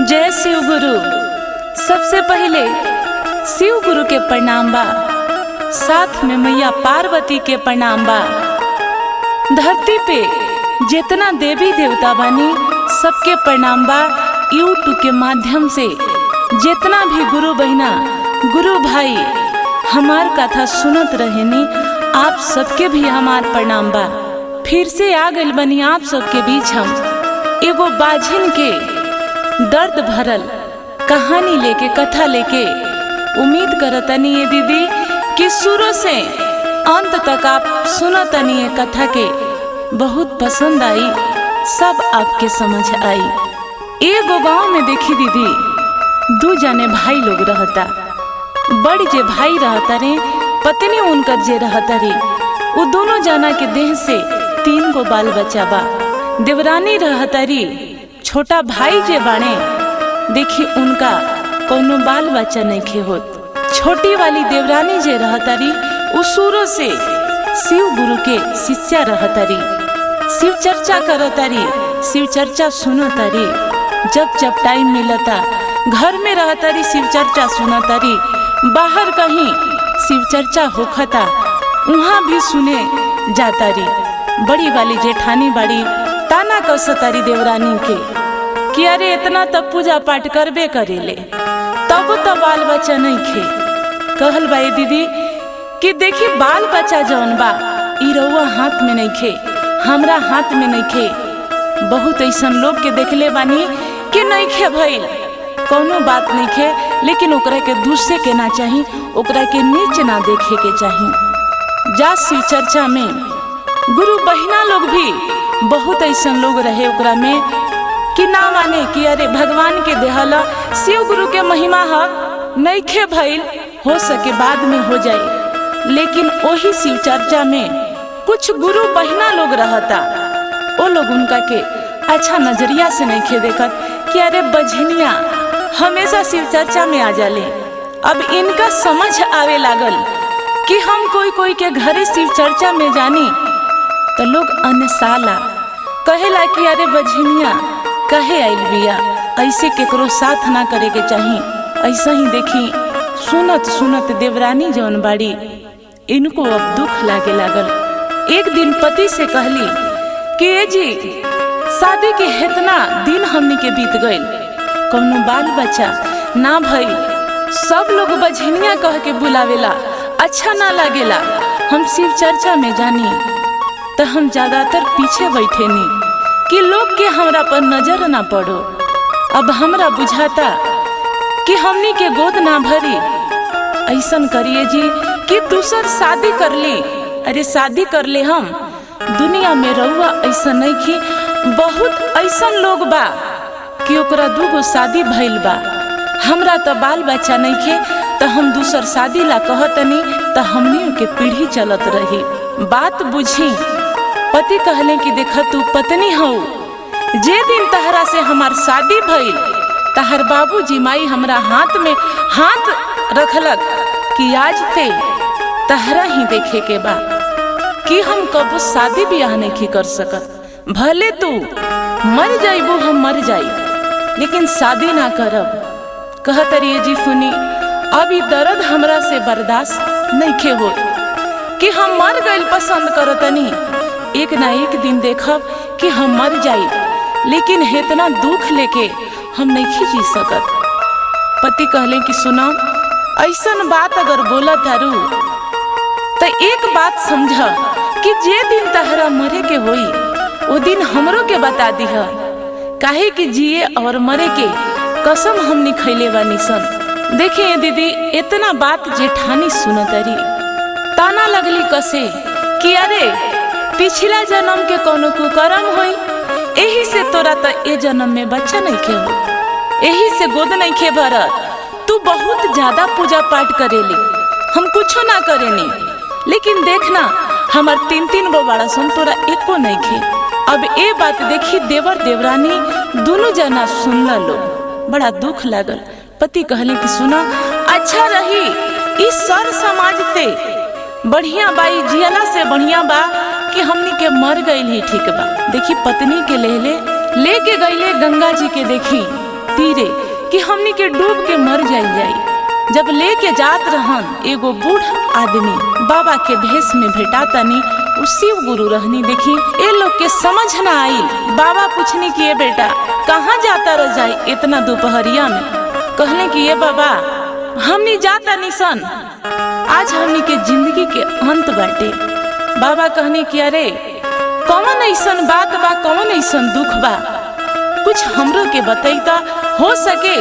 जय शिव गुरु। सबसे पहले शिव गुरु के प्रणाम बा, साथ में मैया पार्वती के प्रणाम बा। धरती पे जितना देवी देवता बानी सबके प्रणाम बा। यूट्यूब के माध्यम से जितना भी गुरु बहिना गुरु भाई हमार कथा सुनत रहेनी, आप सबके भी हमार प्रणाम बा। फिर से आ गइल बनी आप सबके बीच हम एगो बाझिन के दर्द भरल कहानी लेके, कथा लेके। उम्मीद करतनी ये दीदी कि शुरू से अंत तक आप सुनतनी ये कथा के बहुत पसंद आई, सब आपके समझ आई। एगो गांव में देखी दीदी, दो जने भाई लोग रहता। बड़ जे भाई रहता रे, पत्नी उनकर जे रहता रे, वो दोनों जना के देह से 3 गो बाल बच्चा बा। देवरानी रहता रे, छोटा भाई जे बाणे देखी उनका कोनो बाल बच्चा नहीं खे होत। छोटी वाली देवरानी जे रहता री, वो शुरू से शिव गुरु के शिष्या रहता री, शिव चर्चा करता री, शिव चर्चा सुनता री। जब जब टाइम मिलता घर में रहता री, शिव चर्चा सुनता री। बाहर कहीं शिव चर्चा होखता वहाँ भी सुने जाता री। बड़ी वाली जेठानी बड़ी ताना कसतारी देवरानी के कि अरे इतना तब पूजा पाठ करबे करेले, तब तो बाल बच्चा नहीं खे। कहल बा दीदी कि देखी बाल बच्चा जौन बा ई रउआ हाथ में नहीं खे, हमरा हाथ में नहीं खे। बहुत ऐसा लोग के देखले बानी कि नहीं खे भइल, कोनो बात नहीं खे, लेकिन ओकरा के दूसरे के ना चाही, ओकरा के नीच ना देखे के चाही। जा शिव चर्चा में गुरु बहिना लोग भी बहुत ऐसा लोग रहे ओकरा में कि ना माने कि अरे भगवान के देहला शिव गुरु के महिमा है, नहीं खे भइल, हो सके बाद में हो जाए। लेकिन वही शिव चर्चा में कुछ गुरु बहिना लोग रहता, वो लोग उनका के अच्छा नजरिया से नहीं खे देखत कि अरे बझनिया हमेशा शिव चर्चा में आ जाले। अब इनका समझ आवे लागल कि हम कोई के घरे शिव चर्चा में जानी तो लोग अनसाला कहेला कि अरे बझनिया कहे आइल बिया, ऐसे केकरो साथ ना करे के चाही। ऐसा ही देखी सुनत सुनत देवरानी जौन बाड़ी इनको अब दुख लागे लागल। एक दिन पति से कहली कि ए जी शादी के इतना दिन हमनी के बीत गइल, कौनो बाल बच्चा ना भई। सब लोग बझनिया कह के बुलावेला, अच्छा ना लागेला। हम शिव चर्चा में जानी तो हम ज्यादातर पीछे बैठे नी कि लोग के हमरा पर नजर ना पड़ो। अब हमरा बुझाता कि हमनी के गोद ना भरी। ऐसन करिए जी कि दूसर शादी कर ली। अरे शादी कर ले, हम दुनिया में रहुआ ऐसा नहीं कि बहुत ऐसा लोग बा कि ओकरा 2 गो शादी भइल बा। हमरा तो बाल बच्चा नहीं खे तो हम दूसर शादी ला कहतनी तो हमनी के पीढ़ी चलत रही। बात बुझी। पति कहले कि देखा तू पत्नी हो, जे दिन तहरा से हमार शादी भइल तहर बाबूजी माई हमरा हाथ में हाथ रखलक कि आज से तहरा ही देखे के बा कि हम कबो शादी ब्याह नहीं कर सकत। भले तू मर जाइबू, हम मर जाई, लेकिन शादी ना करब। कहत रही जी सुनी, अभी दर्द हमरा से बर्दाश्त नहीं खे हो कि हम मर गइल पसंद करतनी। एक ना एक दिन देखब कि हम मर जाई, लेकिन इतना दुख लेके हम नहीं जी सकत। पति कहले कि सुना, ऐसन बात अगर बोला तारू तो एक बात समझ कि जे दिन तहरा मरे के होई वो दिन हमरो के बता दिह, काहे कि जिए और मरे के कसम हमनी खैले बानी सन। देखिए दीदी, इतना बात जेठानी सुनतरी ताना लगली कसे कि अरे पिछला जन्म के कोनो कुकर्म होई, यही से तोरा तो ए जन्म में बच्चा नहीं खे हो, यही से गोद नहीं खे भरत। तू बहुत ज्यादा पूजा पाठ करेली, हम कुछो ना करेनी, लेकिन देखना हमार 3 गो बड़ा सुन, तोरा एको नहीं खे। अब ए बात देखी देवर देवरानी दोनों जना सुनला लो, बड़ा दुख लागल। पति कहले कि सुना, अच्छा रही इस सर समाज से बढ़िया बाई जियाला से बढ़िया बा कि हमनी के मर गइल ही ठीक बा। देखी पत्नी के लेके गईले गंगा जी के देखी तीरे कि हमनी के डूब के मर जाई। जब लेके जात रहन एगो बूढ़ आदमी बाबा के भेष में भेटा तनी उ शिव गुरु रहनी। देखी ए लोग के समझ ना आई। बाबा पूछनी कि ये बेटा कहाँ जाता रह जाई इतना दोपहरिया में? कहने कि ये बाबा हमनी जाता निसन, आज हमनी के जिंदगी के अंत बाटे। बाबा कहने कि अरे कौन ऐसन बात बा, कौन ऐसन दुख बा, कुछ हमरो के बताइता, हो सके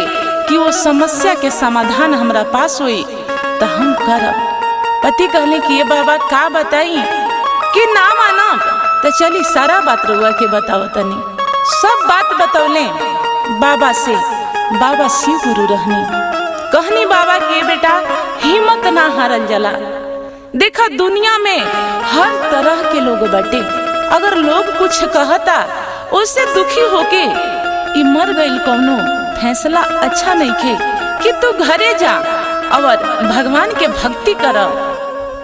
कि वो समस्या के समाधान हमरा पास होई तो हम करब। पति कहने कि ये बाबा का बताई कि ना मानब तो चली सारा बात रुआ के बताओ तनी। सब बात बतौले बाबा से। बाबा शिव गुरु रहनी। कहनी बाबा के बेटा हिम्मत ना हारल जला। देखा दुनिया में हर तरह के लोग बटे, अगर लोग कुछ कहता उससे दुखी होके ई मर गईल कौनो फैसला अच्छा नहीं खे कि तू घरे जा और भगवान के भक्ति कर।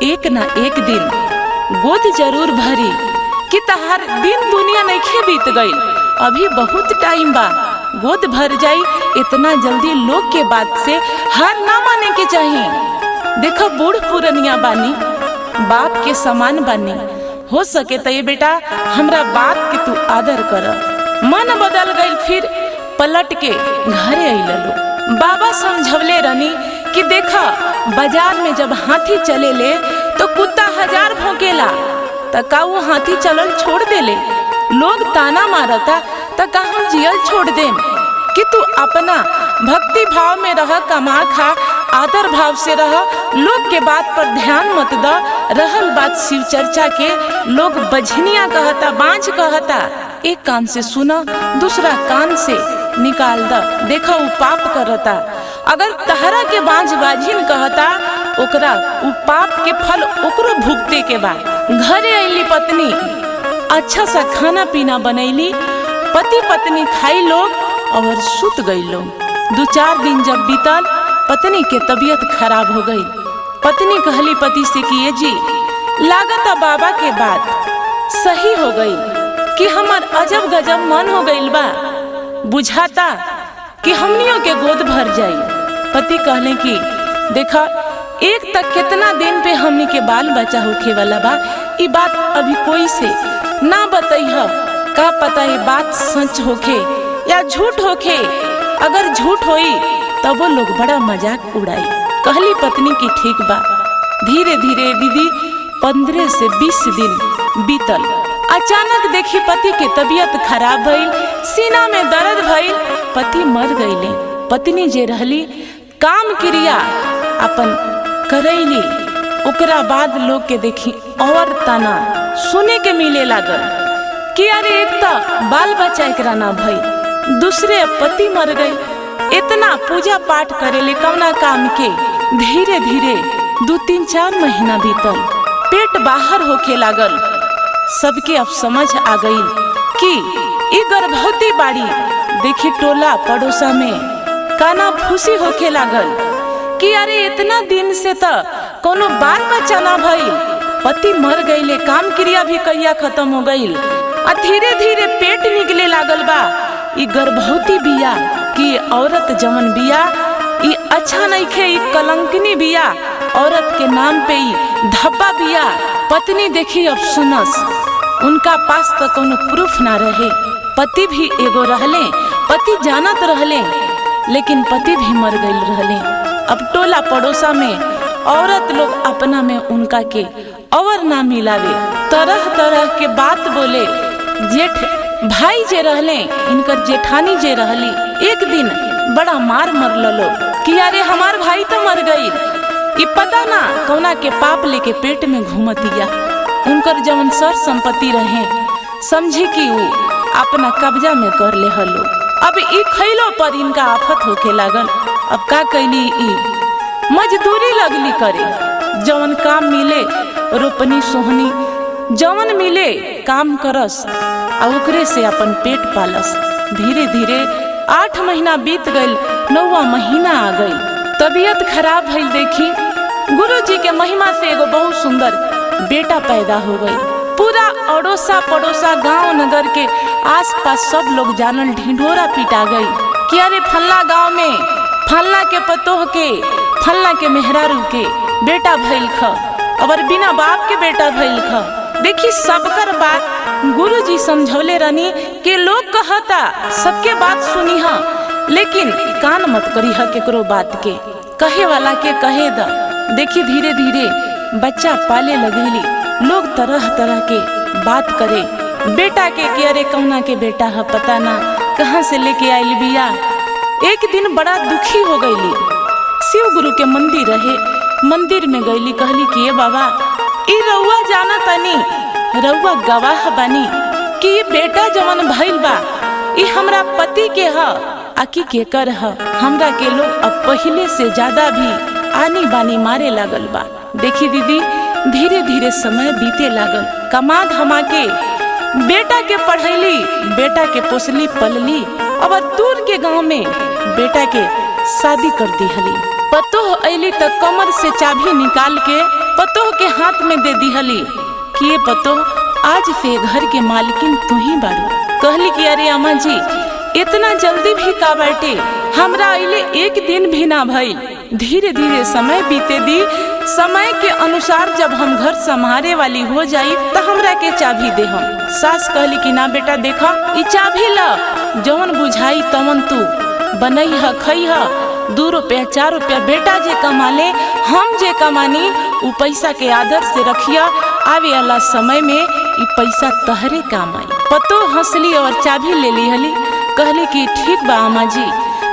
एक ना एक दिन गोद जरूर भरी कि तहार दिन दुनिया नहीं खे बीत गई, अभी बहुत टाइम बा, गोद भर जाई। इतना जल्दी लोग के बात से हार ना माने के चाहिए। देखो बूढ़ पुरनिया बानी, बाप के समान बानी, हो सके तो ये बेटा हमरा बात के तू आदर कर। मन बदल गई, फिर पलट के घरे अइलो। बाबा समझवले रहनी कि देखा बाजार में जब हाथी चले ले तो कुत्ता 1000 भौंकेला, त का वो हाथी चलल छोड़ देले? लोग ताना मारता त का हम जियल छोड़ देम? कि तू अपना भक्ति भाव में रह, कमा खा, आदर भाव से रह, लोग के बात पर ध्यान मत द। रहल बात शिव चर्चा के, लोग बझनिया कहता, बांझ कहता, एक कान से सुना दूसरा कान से निकाल द। देखा वो पाप करता। अगर तहरा के बांझ बाझिन कहता ओकरा उ पाप के फल ओकरो भुगते के बा। घरे अइली पत्नी, अच्छा सा खाना पीना बनैली, पति पत्नी खाई लोग और सुत गई लोग। 2-4 दिन जब बीतल पत्नी के तबीयत खराब हो गई। पत्नी कहली पति से कि ये जी लागता बाबा के बात सही हो गई कि हमार अजब गजब मन हो गईल बा, बुझाता कि हमनियों के गोद भर जाई। पति कहले कि देखा एक तक कितना दिन पे हमनी के बाल बच्चा होखे वाला बा, ई बात अभी कोई से ना बताइह, का पता ये बात सच होखे या झूठ होखे। अगर झूठ होई तब वो लोग बड़ा मजाक उड़ाई। कहली पत्नी की ठीक बा। धीरे धीरे दीदी 15 से 20 दिन बीतल। अचानक देखी पति के तबीयत खराब भइल, सीना में दर्द भइल, पति मर गईले। पत्नी जे रहली काम क्रिया अपन करैली, ओकरा बाद लोग के देखी और ताना सुने के मिले लागल कि अरे एक तो बाल बच्चा एकरा ना भइल, दूसरे पति मर गई। इतना पूजा पाठ करेले कौना काम के। धीरे धीरे 2-3-4 महीना बीतल, पेट बाहर होके लागल। सबके अब समझ आ गई कि ई गर्भवती बाड़ी। देखी टोला पड़ोसा में काना फूसी होके लागल कि अरे इतना दिन से तो कोनो बाल बच्चा ना भइल, पति मर गईले, काम क्रिया भी कहिया खत्म हो गईल, और धीरे धीरे पेट निकले लागल बा। ई गर्भवती बिया कि औरत जमन बिया ई अच्छा नहीं खे, ई कलंकिनी बिया, औरत के नाम पे ई धब्बा बिया। पत्नी देखी अब सुनस, उनका पास तो कोनो प्रूफ ना रहे। पति भी एगो रहले, पति जानत रहले, लेकिन पति भी मर गईल रहले। अब टोला पड़ोसा में औरत लोग अपना में उनका के और ना मिलावे, तरह तरह के बात बोले। जेठ भाई जे रहले, इनकर जेठानी जे रहली, एक दिन बड़ा मार मरलो कि अरे हमार भाई तो मर गई। ये पता ना कौना के पाप लेके पेट में घूमतिया। उनकर जवन सर संपत्ति रहे समझी कि वो अपना कब्जा में कर ले हलो। अब ई खैलो पर इनका आफत होके लागल। अब का कैली, ई मजदूरी लगली करे। जवन काम मिले रोपनी सोहनी, जवन मिले काम करस और ओकरे से अपन पेट पालस। धीरे धीरे 8 महीना बीत गईल, 9वां महीना आ गई, तबीयत खराब भइल। देखी गुरुजी के महिमा से एगो बहुत सुंदर बेटा पैदा हो गई। पूरा अड़ोसा पड़ोसा गांव नगर के आसपास सब लोग जानल, ढिंढोरा पिटा गई। कि अरे फल्ला गांव में फल्ला के पतोह के फल्ला के मेहरारू के बेटा भइल ख, और बिना बाप के बेटा भइल ख। देखी सबकर बात गुरुजी समझौले रहनी के लोग कहता सबके बात सुनी हा, लेकिन कान मत करी हा केकरो बात के, कहे वाला के कहे द। देखी धीरे धीरे बच्चा पाले लगेली, लोग तरह तरह के बात करे बेटा के कि अरे कौना के बेटा है पता ना कहाँ से लेके आइल बिया। एक दिन बड़ा दुखी हो गईली, शिव गुरु के मंदिर रहे, मंदिर में गईली, कहली कि ये बाबा ई रउआ जाना तनी, रउआ गवाह बानी कि ये बेटा जवन भइल बा ई हमरा पति के ह आकी के कर ह। हमरा के लोग अब पहले से ज्यादा भी आनी बानी मारे लागल बा। देखी दीदी धीरे धीरे समय बीते लागल, कमा धमा के बेटा के पढ़ैली, बेटा के पोसली पलली, अब दूर के गांव में बेटा के शादी कर दिहली। पतोह अली तक कमर से चाबी निकाल के पतोह के हाथ में दे दिहली कि ये पतोह आज से घर के मालिकिन तू ही बाड़ू। कहली कि अरे अम्मा जी इतना जल्दी भी का बैठे, हमरा अइले एक दिन भी ना भइल। धीरे धीरे समय बीते दी, समय के अनुसार जब हम घर संभारे वाली हो जाई तो हमरा के चाबी दे हम। सास कहली कि ना बेटा देखा ई चाबी ला, जवन बुझाई तवन तू बनई ह खई ह, 2 रुपया 4 रुपया बेटा जे कमा ले हम जे कमानी उ पैसा के आदर से रखिया, आवे वाला समय में ई पैसा तहरे काम आई। पतो हंसली और चाबी ले ली हली, कहली कि ठीक बा अम्मा जी,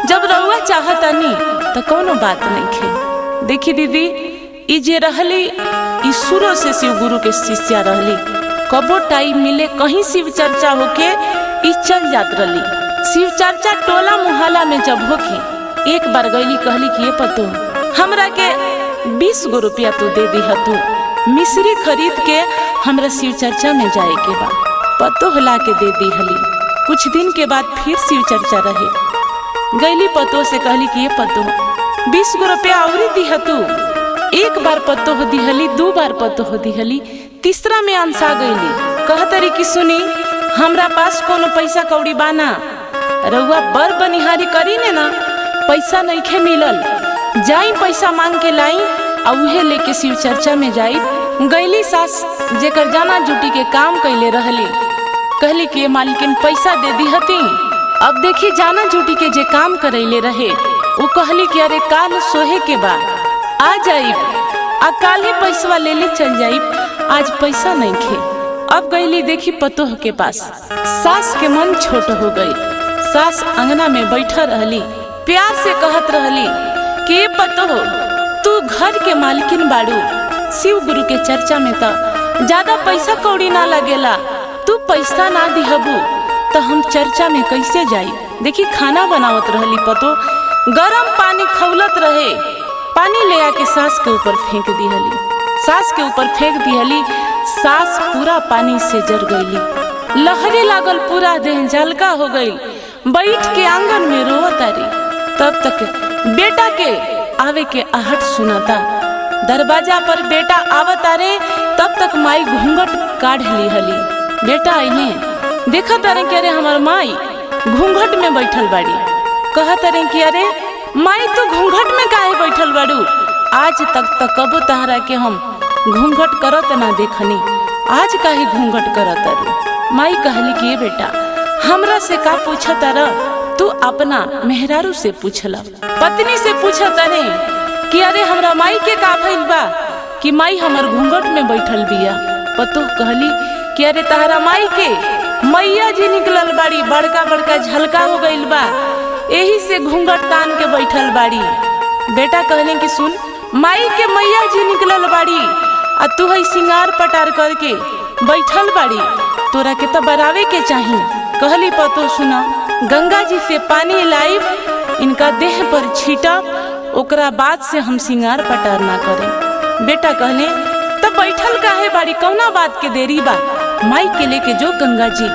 जब रउआ चाहतानी तो कोनो बात नहीं खे। देखी दीदी ई जे रहली ई शुरू से शिव गुरु के शिष्या रहली, कबो टाइम मिले कहीं शिव चर्चा होके ई चल जात रहली। शिव चर्चा टोला मुहल्ला में जब होके एक बार गईली, कहली कि ये पतो हमरा के 20 गो रुपया तू दे दी तू, मिश्री खरीद के हमरा शिव चर्चा में जाए के बा। पतो ला के दे दी हली। कुछ दिन के बाद फिर शिव चर्चा रहे, गईली पतो से कहली कि ये पतो 20 गो रुपया और दी तू। एक बार पतो हो दिहली, 2 बार पतो हो दिहली, तीसरा में अंसा गईली। कहतरी कि सुनी हमरा पास कोनो पैसा कौड़ी बाना, रउआ बर बनिहारी करी ने ना, पैसा नहीं खे मिलल, जाई पैसा मांग के लाई और उहे लेके शिव चर्चा में जाई। गईली सास जेकर जाना जुटी के काम कैले रहली, कहली कि मालिकिन पैसा दे दी हती। अब देखी जाना जुटी के जे काम करैले रहे वो कहली कि अरे काल सोहे के बा आ जाइब, आ काल ही पैसा ले ले चल जाइब, आज पैसा नहीं खे। अब गईली देखी पतोह के पास, सास के मन छोट हो गई। सास अंगना में बैठा रहली, प्यार से कहत रहली कि पतोह तू घर के मालिकिन बाड़ू, शिव गुरु के चर्चा में तो ज्यादा पैसा कौड़ी ना लगेला, तू पैसा ना दिहबू तो हम चर्चा में कैसे जाई। देखी खाना बनावत रहली पतो, गरम पानी खौलत रहे, पानी ले आके सास के ऊपर फेंक दिहली, सास के ऊपर फेंक दिहली। सास पूरा पानी से जर गईली, लहरे लागल, पूरा देह झलका हो गई, बैठ के आंगन में रोवत तारी। तब तक बेटा के आवे के आहट सुनाता, दरवाजा पर बेटा आवत आरे, तब तक माई घूंघट काढ़ ली हली। बेटा आइने देखा तारे कि अरे हमार माई घूंघट में बैठल बाड़ी। कहा तारे कि अरे माई तो घूंघट में काहे बैठल बाड़ू, आज तक कबो तहरा के हम घूंघट करत ना देखनी, आज काहे घूंघट करत तारू। माई कहली कि ये बेटा हमरा से का पूछत तारा, तू अपना मेहरारू से पूछला, पत्नी से पूछत तारे कि अरे हमरा माई के का भइल बा कि माई हमर घूंघट में बैठल बिया। पतो कहली कि अरे तहरा माई के मैया जी निकलल बाड़ी, बड़का बड़का झलका हो गइल बा, यही से घूंघट तान के बैठल बाड़ी। बेटा कहले कि सुन, माई के मैया जी निकलल बाड़ी आ तू है सिंगार पटार करके बैठल बाड़ी, तोरा के तो बरावे के चाही। कहली पतो सुना, गंगा जी से पानी लाइब, इनका देह पर छीटब, ओकरा बाद से हम सिंगार पटार ना करें। बेटा कहले तब बैठल काहे बाड़ी, कौना बात के देरी बा, माई के लेके जो गंगा जी।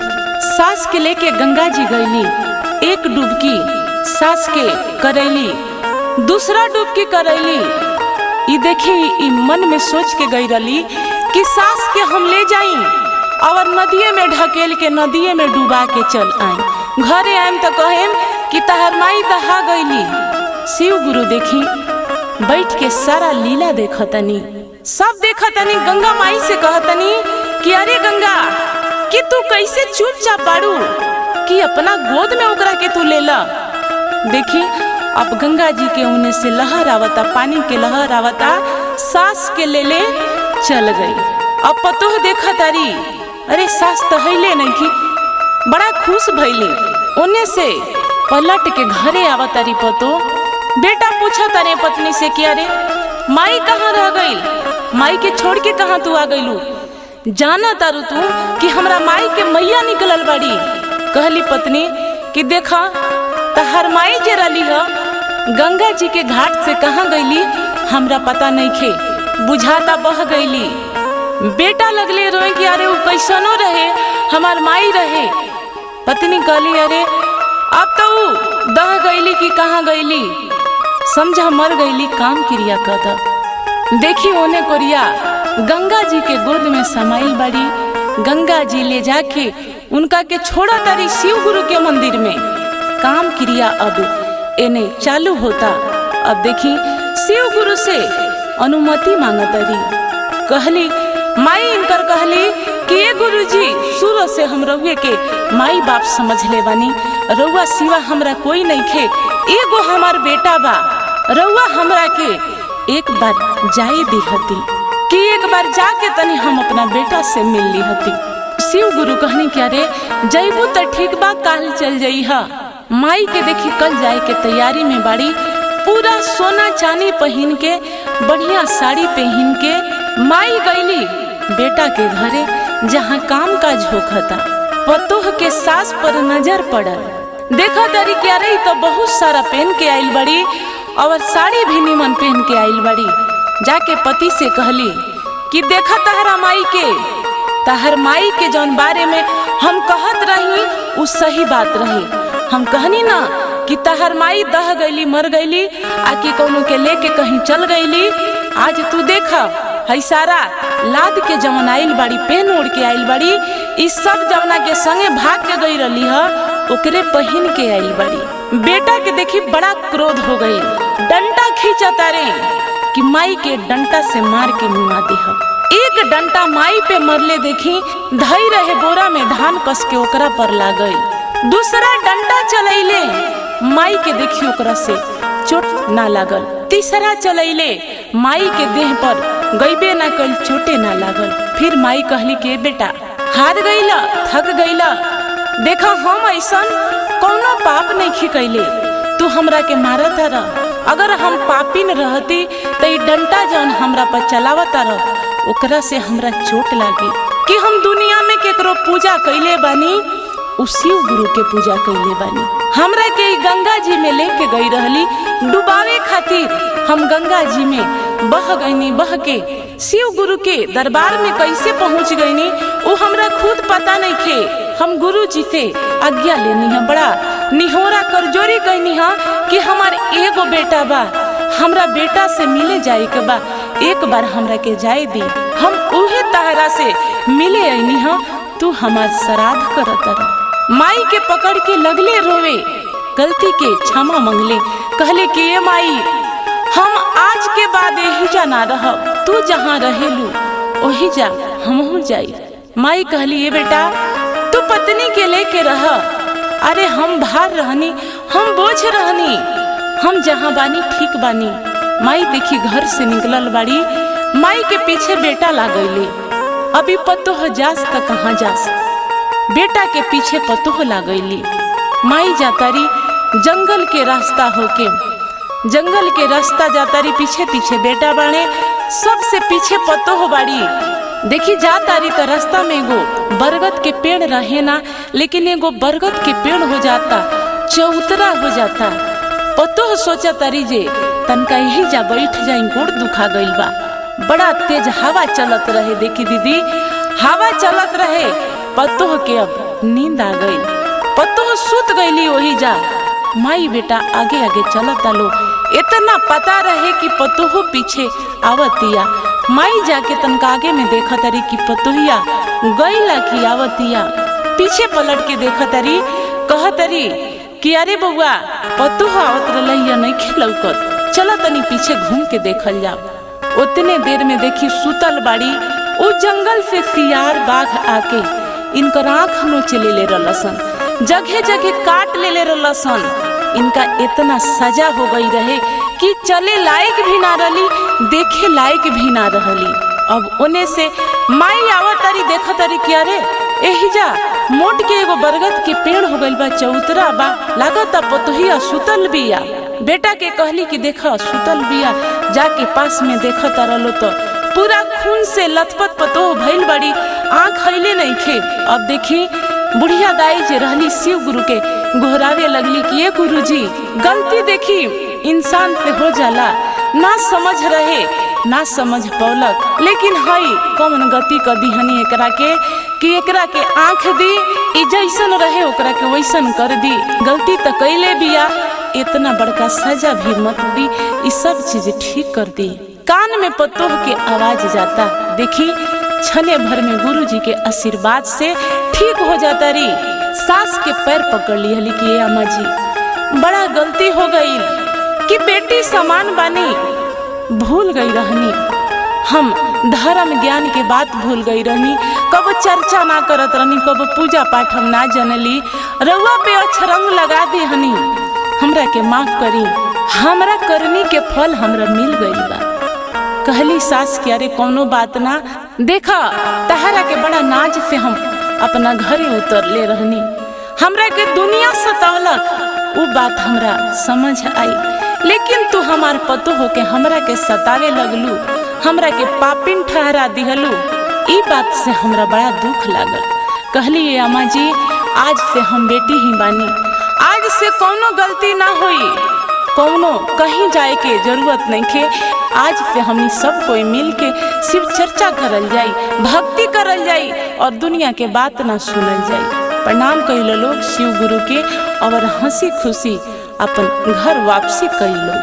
सास के लेके गंगा जी गईली, एक डुबकी सास के करैली, दूसरा डुबकी करैली। ई देखी ई मन में सोच के गई रही कि सास के हम ले जाई और नदिये में ढकेल के नदिये में डुबा के चल आई। घरे आएम तो कहेम कि तहर माई दहा गईली। शिव गुरु देखी बैठ के सारा लीला देखतनी, सब देखतनी। गंगा माई से कहतनी कि अरे गंगा कि तू कैसे चुपचाप बाड़ू कि अपना गोद में ओकरा के तू लेला। देखी अब गंगा जी के ऊने से लहर आवता, पानी के लहर आवता, सास के ले चल गई। अब पतोह देखा तारी, अरे सास तो हईले नहीं की, बड़ा खुश भइले। उन्हें से पलट के घरे आवतारी पतो। बेटा पूछा तारे पत्नी से कि अरे माई कहाँ रह गई, माई के छोड़ के कहाँ तू आ गईलू। जाना तारू तू कि हमरा माई के मैया निकलल बाड़ी। कहली पत्नी कि देखा तहर माई जे रली ह गंगा जी के घाट से कहाँ गईली हमरा पता नहीं खे, बुझाता बह गईली। बेटा लगले रोए कि अरे वो कैसनो रहे हमार माई रहे। पत्नी कहली अरे अब तो वो दह गईली कि कहाँ गईली, समझा मर गईली, काम क्रिया कर। देखी ओने कोरिया गंगा जी के गोद में समाइल बड़ी। गंगा जी ले जाके उनका के छोड़ा तारी शिव गुरु के मंदिर में। काम क्रिया अब एने चालू होता। अब देखी शिव गुरु से अनुमति मांगतारी। कहली माई इनकर कहली कि ये गुरुजी शुरू से हम रउए के माई बाप समझ ले बानी, रउआ सिवा हमरा कोई नहीं खे, एगो हमार बेटा बा, रउआ हमरा के एक बार जाए दिहती कि एक बार जाके तनी हम अपना बेटा से मिल ली हती। शिव गुरु कहनी कि अरे जैबू तो ठीक बा, काल चल जाई हा। माई के देखी कल जाए के तैयारी में बाड़ी, पूरा सोना चांदी पहन के, बढ़िया साड़ी पहन के माई गईली बेटा के घरे जहाँ काम काज होखता। पतोह के सास पर नजर पड़ल। देखा तारी क्या रही तो बहुत सारा पहन के आइल बड़ी और साड़ी भी निमन पहन के आइल बड़ी। जाके पति से कहली कि देखा तहरा माई के, तहर माई के जौन बारे में हम कहत रही उ सही बात रही। हम कहनी ना कि तहर माई दह गईली, मर गईली, आके कौनो के लेके कहीं चल गईली। आज तू देखा है सारा लाद के जवन आइल बाड़ी, पेन ओढ़ के आइल बाड़ी, इस सब जवना के संगे भाग के गई रही है ओकरे पहन के आइल बाड़ी। बेटा के देखी बड़ा क्रोध हो गई, डंडा खींचा तारे कि माई के डंडा से मार के मुआ देह। एक डंडा माई पे मरले देखी धई रहे बोरा में धान कस के ओकरा पर ला गई। दूसरा डंडा चलैले, माई के देखी ओकरा से चोट ना लागल। तीसरा चलैले, माई के देह पर गईबे ना कल, चोटे ना लागल। फिर माई कहली के बेटा हार गईला, थक गईला, देखा हम ऐसन कौनो पाप नहीं खिकैले, तू हमरा के मारत रह। अगर हम पापी न रहती तो ई डंडा जौन हमरा पर चलावता रह ओकरा से हमरा चोट लागी। कि हम दुनिया में केकरो पूजा कैले बानी, उ शिव गुरु के पूजा कैले बानी। हमरा के गंगा जी में लेके गई रहली डुबावे खातिर। हम गंगा जी में बह गईनी, बह के शिव गुरु के दरबार में कैसे पहुंच गईनी वो हमरा खुद पता नहीं थे। हम गुरु जी से आज्ञा लेनी है, बड़ा निहोरा करजोरी कहनी है कि हमार एगो बेटा बा, हमरा बेटा से मिले जाए के बा, एक बार हमरा के जाए दी। हम उहे तहरा से मिले आईनी है, तू हमार श्राद्ध करत रह। माई के पकड़ के लगले रोवे, गलती के क्षमा मंगले। कहले कि ये माई हम आज के बाद यही जा ना रहब, तू जहाँ रहेलू वही जा हमहू जाई। माई कहली ये बेटा तू पत्नी के लेके रह। अरे हम भार रहनी, हम बोझ रहनी, हम जहाँ बानी ठीक बानी। माई देखी घर से निकलल बाड़ी, माई के पीछे बेटा लागैले। अभी पतोह जास त कहाँ जास, बेटा के पीछे पतोह लागैली। माई जातारी जंगल के रास्ता होके, जंगल के रास्ता जातारी, पीछे पीछे बेटा बाणे, सबसे पीछे पतोह बाड़ी। देखी जातारी तो रास्ता में एगो बरगद के पेड़ रहे ना, लेकिन एगो बरगद के पेड़ हो जाता, चौतरा हो जाता। पतोह सोचा तारी जे तनका यही जा बैठ जाई, गोड़ दुखा गइल बा। बड़ा तेज हवा चलत रहे, देखी दीदी हवा चलत रहे। पतोह के अब नींद आ गई, पतोह सुत गईली वही जा। माई बेटा आगे आगे चलत आलो, इतना पता रहे कि पतोह पीछे आवतिया। माई जाके तनका आगे में देखा तारी कि पतोहिया गईला की आवतिया। पीछे पलट के देखा तारी, कह तारी कि अरे बउआ पतु आवत रही नहीं खेलौकत, चला तनी पीछे घूम के देखल जाओ। उतने देर में देखी सुतल बाड़ी। उ जंगल से सियार बाघ आके इनकर आँख नोच ले रहसन, जगह जगह काट ले रहसन। इनका इतना सजा हो गई रहे कि चले लायक भी ना रही, देखे लायक भी ना रहली। अब ओने से माई आवत तारी देखत तारी कि अरे एहिजा मोट के एगो बरगद के पेड़ हो गइल बा, चौतरा बा, लागत पतोहिया सुतल बिया। बेटा के कहली कि देखा सुतल बिया, जाके पास में देखत रहलो तो पूरा खून से लथपथ पतोह भइल बड़ी, आँख हईले नहीं खे। अब देखी बुढ़िया दाई जे रहली शिव गुरु के गोहरावे लगली कि ये गुरु जी गलती देखी इंसान से हो जाला, ना समझ रहे ना समझ पौलक, लेकिन हई कौन गति क दिहनी एकरा के कि एकरा के आँख दी, ई जैसन रहे ओकरा के वैसन कर दी। गलती तो कैले बिया, इतना बड़का सजा भी मत दी, ई सब चीज ठीक कर दी। कान में पतोह के आवाज जाता, देखी छने भर में गुरु जी के आशीर्वाद से ठीक हो जाता री। सास के पैर पकड़ ली हली कि अम्मा जी बड़ा गलती हो गई कि बेटी समान बानी, भूल गई रहनी, हम धर्म ज्ञान के बात भूल गई रहनी, कब चर्चा ना करत रहनी, कब पूजा पाठ हम ना जनली, रउआ पे अछरंग लगा दी हनी, हमरा के माफ करी, हमरा करनी के फल हमरा मिल गई बा। कहली सास के अरे कोनो बात ना, देखा तहरा के बड़ा नाज से हम अपना घरे उतर ले रहनी, हमरा के दुनिया सतावलक, वो बात हमरा समझ आई, लेकिन तू हमार पतो हो के हमरा के सतावे लगलू, हमरा के पापिन ठहरा दिहलू, ई बात से हमरा बड़ा दुख लागल। कहली ये अम्मा जी आज से हम बेटी ही बानी, आज से कोनो गलती ना होई, कोनो कहीं जाए के जरूरत नहीं खे, आज से हम सब कोई मिल के शिव चर्चा करल जाई, भक्ति करल जाई और दुनिया के बात ना सुनल जाई। प्रणाम कइलो लोग शिव गुरु के और हंसी खुशी अपन घर वापसी कइलो।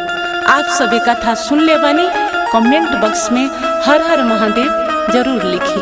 आप सभी कथा सुन ले बानी, कमेंट बॉक्स में हर हर महादेव जरूर लिखी।